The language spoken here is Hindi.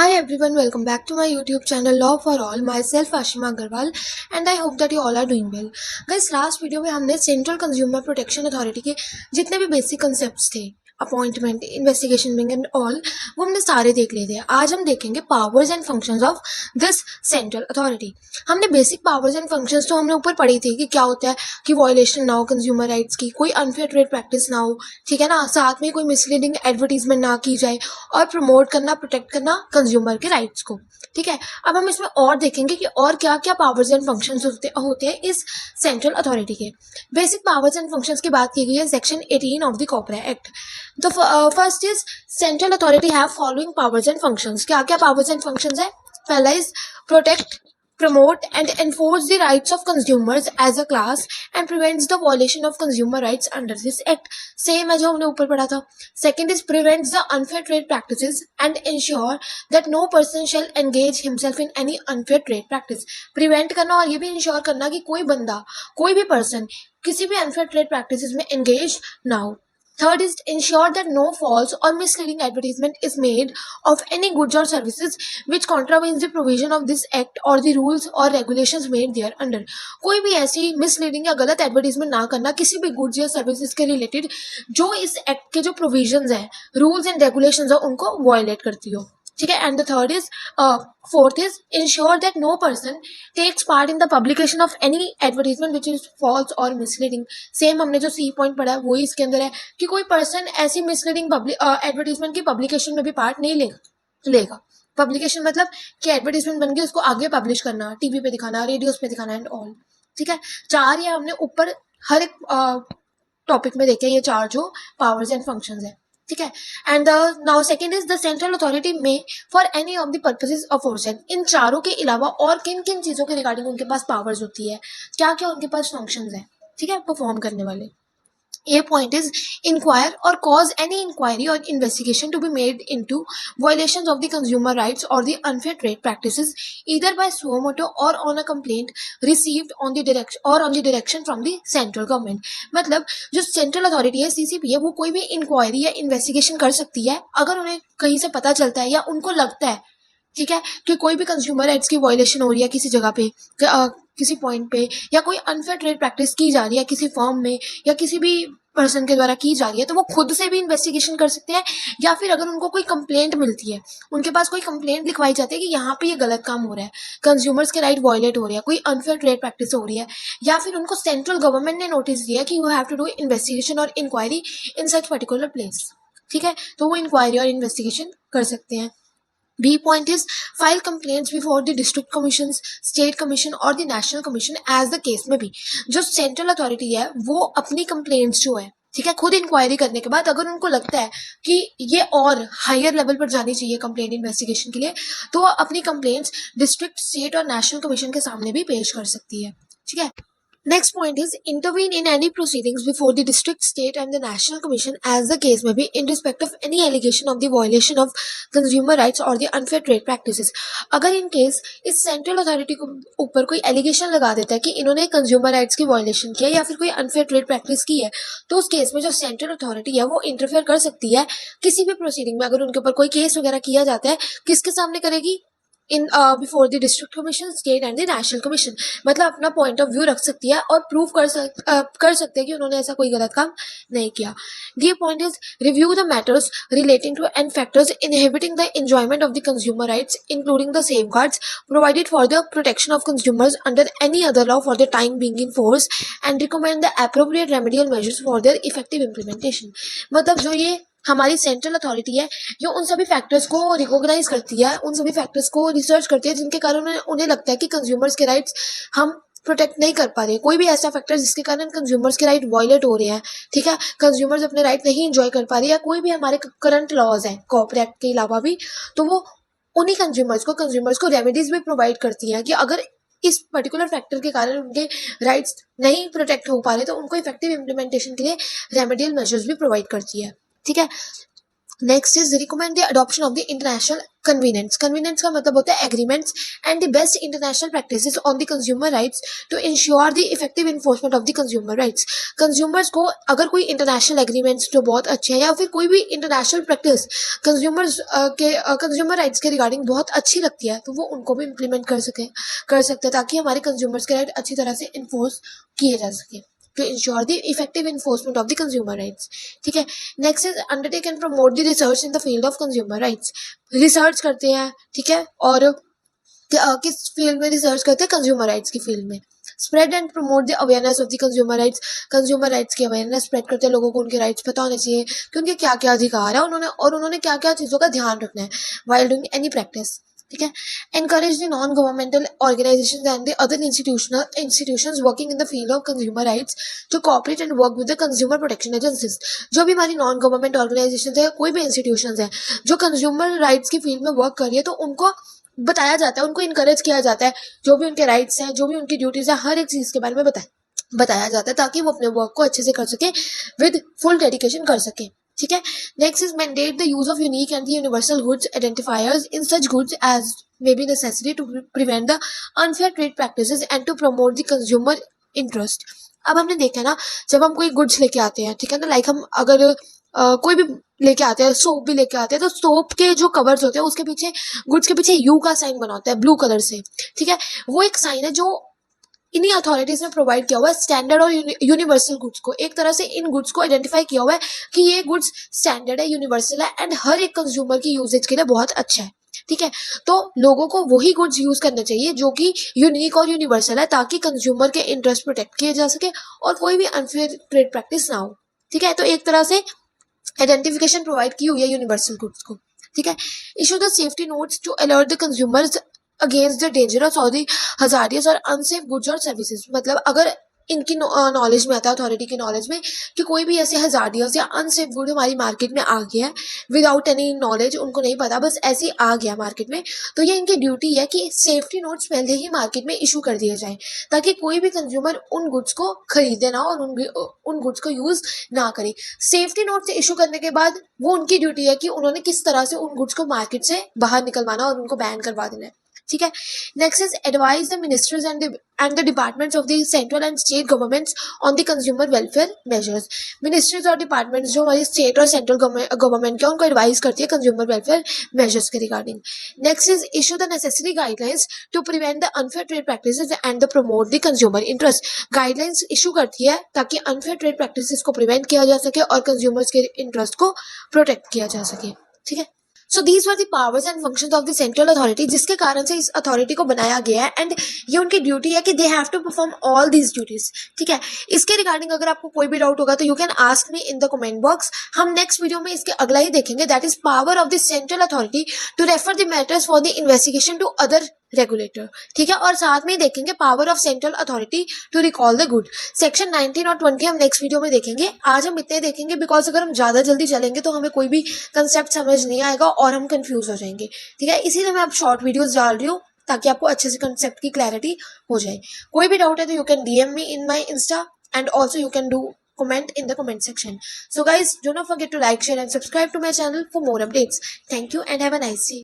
Hi everyone, welcome back to my YouTube channel Law for All. Myself Ashima Agarwal and I hope that you all are doing well. Guys, last video में हमने सेंट्रल कंज्यूमर प्रोटेक्शन अथॉरिटी के जितने भी बेसिक कंसेप्ट्स थे, appointment, investigation wing and all, वो हमने सारे देख लिए थे. आज हम देखेंगे powers and functions of this central authority. हमने बेसिक पावर्स एंड फंक्शंस तो हमने ऊपर पढ़ी थी कि क्या होता है कि वॉयलेशन ना हो कंज्यूमर राइट्स की, कोई अनफेयर ट्रेड प्रैक्टिस ना हो, ठीक है ना, साथ में कोई मिसलीडिंग एडवर्टीजमेंट ना की जाए और प्रमोट करना, प्रोटेक्ट करना कंज्यूमर के राइट्स को. ठीक है, अब हम इसमें और देखेंगे कि और क्या क्या पावर्स एंड फंक्शंस होते हैं इस सेंट्रल अथॉरिटी के. बेसिक पावर्स एंड फंक्शंस की बात की गई है section 18 of the corporate act. तो first is central authority have following powers and functions. क्या क्या पावर्स एंड फंक्शंस है? पहला is protect, promote and enforce the rights of consumers as a class and prevents the violation of consumer rights under this act. Same है जो हमने ऊपर पढ़ा था. Second is prevents the unfair trade practices and ensure that no person shall engage himself in any unfair trade practice. Prevent करना और ये भी ensure करना कि कोई बंदा, कोई भी person किसी भी unfair trade practices में engage ना हो. Third is ensure that no false or misleading advertisement is made of any goods or services which contravenes the provision of this act or the rules or regulations made there under. कोई भी ऐसी misleading या गलत एडवर्टीजमेंट ना करना किसी भी गुड्स या सर्विसेज के रिलेटेड जो इस एक्ट के जो प्रोविजंस हैं, रूल्स एंड रेगुलेशंस है, उनको वायलेट करती हो. ठीक है. And the third is fourth is ensure that no person takes part in the publication of any advertisement which is false और मिसलीडिंग. सेम हमने जो सी पॉइंट पढ़ा है वही इसके अंदर है कि कोई पर्सन ऐसी मिसलीडिंग एडवर्टीजमेंट की पब्लिकेशन में भी पार्ट नहीं लेगा. पब्लिकेशन मतलब कि एडवर्टीजमेंट बन गई, उसको आगे पब्लिश करना, टीवी पे दिखाना, रेडियोस पे दिखाना एंड ऑल. ठीक है. चार ये हमने ऊपर हर एक टॉपिक में देखे, ये चार जो पावर्स एंड फंक्शंस है. ठीक है. And now second is the central authority may for any of the purposes aforesaid. इन चारों के अलावा और किन किन चीजों के रिगार्डिंग उनके पास पावर्स होती है, क्या क्या उनके पास फंक्शंस है, ठीक है, परफॉर्म करने वाले. A point is inquire or cause any inquiry or investigation to be made into violations of the consumer rights or the unfair trade practices either by suo motu or on a complaint received on the direction from the central government. मतलब जो सेंट्रल अथॉरिटी है, सीसीपी है, वो कोई भी इंक्वायरी या इन्वेस्टिगेशन कर सकती है अगर उन्हें कहीं से पता चलता है या उनको लगता है, ठीक है, कि कोई भी कंज्यूमर राइट्स की वायलेशन हो रही है किसी जगह पे, किसी पॉइंट पे, या कोई अनफेयर ट्रेड प्रैक्टिस की जा रही है किसी फर्म में या किसी भी पर्सन के द्वारा की जा रही है, तो वो खुद से भी इन्वेस्टिगेशन कर सकते हैं. या फिर अगर उनको कोई कंप्लेंट मिलती है, उनके पास कोई कंप्लेंट लिखवाई जाती है कि यहाँ पे ये गलत काम हो रहा है, कंज्यूमर्स के राइट वायलेट हो रही है, कोई अनफेयर ट्रेड प्रैक्टिस हो रही है, या फिर उनको सेंट्रल गवर्नमेंट ने नोटिस दिया कि you have to do investigation और inquiry in such particular place. ठीक है, तो वो इंक्वायरी और इन्वेस्टिगेशन कर सकते हैं. B point is file complaints before the district commissions, state commission और the national commission as the case में भी. जो central authority है वो अपनी complaints जो है, ठीक है, खुद इंक्वायरी करने के बाद अगर उनको लगता है कि ये और हायर लेवल पर जानी चाहिए कंप्लेंट इन्वेस्टिगेशन के लिए, तो वो अपनी कंप्लेंट्स डिस्ट्रिक्ट, स्टेट और नेशनल कमीशन के सामने भी पेश कर सकती है. ठीक है. Next point is intervene in any proceedings before the district, state and the national commission as the case may be in respect of any allegation of the violation of consumer rights or the unfair trade practices. अगर इन केस इस सेंट्रल अथॉरिटी को ऊपर कोई एलिगेशन लगा देता है कि इन्होंने कंज्यूमर राइट्स की वायलेशन किया या फिर कोई अनफेयर ट्रेड प्रैक्टिस की है, तो उस केस में जो सेंट्रल अथॉरिटी है वो इंटरफेयर कर सकती है किसी भी प्रोसीडिंग में. अगर उनके ऊपर कोई केस वगैरह किया जाता है, किसके सामने करेगी? In before the district commission, state and the national commission. मतलब अपना पॉइंट ऑफ व्यू रख सकती है और प्रूव कर सकते हैं कि उन्होंने ऐसा कोई गलत काम नहीं किया. D point is review the matters relating to and factors inhibiting the enjoyment of the consumer rights including the safeguards provided for the protection of consumers under any other law for the time being in force and recommend the appropriate remedial measures for their effective implementation. मतलब जो ये हमारी सेंट्रल अथॉरिटी है, जो उन सभी फैक्टर्स को रिकॉग्नाइज करती है, उन सभी फैक्टर्स को रिसर्च करती है जिनके कारण उन्हें लगता है कि कंज्यूमर्स के राइट्स हम प्रोटेक्ट नहीं कर पा रहे. कोई भी ऐसा फैक्टर जिसके कारण कंज्यूमर्स के राइट वायलेट हो रहे हैं, ठीक है, कंज्यूमर्स अपने राइट नहीं इंजॉय कर पा रहे, या कोई भी हमारे करंट लॉज है कॉर्पोरेट एक्ट के अलावा भी, तो वो उन्हीं कंज्यूमर्स को रेमेडीज भी प्रोवाइड करती हैं कि अगर इस पर्टिकुलर फैक्टर के कारण उनके राइट्स नहीं प्रोटेक्ट हो पा रहे तो उनको इफेक्टिव इम्प्लीमेंटेशन के लिए रेमेडियल मेजर्स भी प्रोवाइड करती है. ठीक है. Next is recommend the adoption of the international convenience. Convenience का मतलब होता है agreements and the best international practices on the consumer rights to ensure the effective enforcement of the consumer rights. Consumers को अगर कोई इंटरनेशनल एग्रीमेंट्स जो बहुत अच्छे हैं या फिर कोई भी इंटरनेशनल प्रैक्टिस कंज्यूमर्स के कंज्यूमर राइट्स के रिगार्डिंग बहुत अच्छी लगती है तो वो उनको भी इम्प्लीमेंट कर सकते हैं ताकि हमारे कंज्यूमर्स के राइट अच्छी तरह से इन्फोर्स किए जा सके to ensure the effective enforcement of the consumer rights। ठीक है। Next is undertake and promote the research in the field of consumer rights. Research करते हैं, ठीक है, और किस फील्ड में रिसर्च करते हैं? कंज्यूमर राइट्स की फील्ड में। Spread and promote the awareness of the consumer rights. Consumer rights की अवेयरनेस स्प्रेड करते हैं, लोगों को उनके राइट्स पता होने चाहिए कि उनके क्या क्या अधिकार है उन्होंने क्या क्या चीज़ों का ध्यान रखना है वाइल डूइंग एनी प्रैक्टिस। ठीक है। Encourage the non governmental organisations and the other institutions working in the field of consumer rights to cooperate and work with the consumer protection agencies. जो भी हमारी नॉन गवर्नमेंट ऑर्गेनाइजेशन है, कोई भी इंस्टीट्यूशंस है जो कंज्यूमर राइट्स की फील्ड में वर्क कर रही है, तो उनको बताया जाता है, उनको इनकरेज किया जाता है, जो भी उनके राइट्स हैं, जो भी उनकी ड्यूटीज है, हर एक चीज़ के बारे में बताया जाता है ताकि वो अपने वर्क को अच्छे से कर सके, विद फुल डेडिकेशन कर सके। ठीक है। Next is mandate the use of unique and universal goods identifiers in such goods as may be necessary to prevent the unfair trade practices and to promote the consumer interest. अब हमने देखा ना, जब हम कोई गुड्स लेके आते हैं, ठीक है ना, लाइक हम अगर कोई भी लेके आते हैं, सोप भी लेके आते हैं, तो सोप के जो कवर्स होते हैं उसके पीछे, गुड्स के पीछे यू का साइन बना होता है ब्लू कलर से। ठीक है। वो एक साइन है जो इन्हीं अथॉरिटीज ने प्रोवाइड किया हुआ है स्टैंडर्ड और यूनिवर्सल गुड्स को। एक तरह से इन गुड्स को आइडेंटिफाई किया हुआ है कि ये गुड्स स्टैंडर्ड है, यूनिवर्सल है एंड हर एक कंज्यूमर की यूजेज के लिए बहुत अच्छा है। ठीक है। तो लोगों को वही गुड्स यूज करने चाहिए जो कि यूनिक और यूनिवर्सल है ताकि कंज्यूमर के इंटरेस्ट प्रोटेक्ट किए जा सके और कोई भी अनफेयर ट्रेड प्रैक्टिस ना हो। ठीक है। तो एक तरह से आइडेंटिफिकेशन प्रोवाइड की हुई है यूनिवर्सल गुड्स को। ठीक है। Issue the safety notes to alert the consumers against the dangerous और द हजारियस और अनसेफ गुड्स और सर्विसेज। मतलब अगर इनकी नॉलेज में आता है, अथॉरिटी की नॉलेज में, कि कोई भी ऐसे हजारियस या अनसेफ गुड हमारी मार्केट में आ गया है विदाउट एनी नॉलेज, उनको नहीं पता, बस ऐसे ही आ गया मार्केट में, तो ये इनकी ड्यूटी है कि सेफ्टी नोट्स पहले ही मार्केट में इशू कर दिए जाए ताकि कोई भी कंज्यूमर उन गुड्स को खरीदे ना और उन गुड्स को यूज ना करे। सेफ्टी नोट्स इशू करने के बाद वो उनकी ड्यूटी है कि उन्होंने किस तरह से उन गुड्स को मार्केट से बाहर निकलवाना और उनको बैन करवा देना है। ठीक है। Next is advise the ministers and the departments of the central and state governments on the consumer welfare measures. Ministries और डिपार्टमेंट्स जो हमारी स्टेट और सेंट्रल गवर्नमेंट के, उनको एडवाइज करती है कंज्यूमर वेलफेयर मेजर्स के regarding. Next is issue the necessary guidelines to prevent the unfair trade practices and the promote the consumer interest. Guidelines issue करती है ताकि अनफेयर ट्रेड प्रैक्टिसेस को प्रिवेंट किया जा सके और कंज्यूमर्स के इंटरेस्ट को प्रोटेक्ट किया जा सके। ठीक है। So these were the powers and functions of the central authority, जिसके कारण से इस अथॉरिटी को बनाया गया है एंड ये उनकी ड्यूटी है कि they have to perform all these duties. ठीक है। इसके रिगार्डिंग अगर आपको कोई भी डाउट होगा तो you can ask me in the comment box. हम नेक्स्ट वीडियो में इसके अगला ही देखेंगे, that is power of the central authority to refer the matters for the investigation to other regulator. ठीक है। और साथ में ही देखेंगे power of central authority to recall the good. Section 19 और 20 हम नेक्स्ट वीडियो में देखेंगे। आज हम इतने देखेंगे बिकॉज अगर हम ज्यादा जल्दी चलेंगे तो हमें कोई भी कंसेप्ट समझ नहीं आएगा और हम कंफ्यूज हो जाएंगे। ठीक है। इसीलिए मैं अब शॉर्ट वीडियोस डाल रही हूँ ताकि आपको अच्छे से कंसेप्ट की क्लैरिटी हो जाए। कोई भी डाउट है तो you can DM me in my Insta and also you can do comment in the comment section. So guys, do not forget to like, share and subscribe to my channel for more updates. Thank you and have a nice day.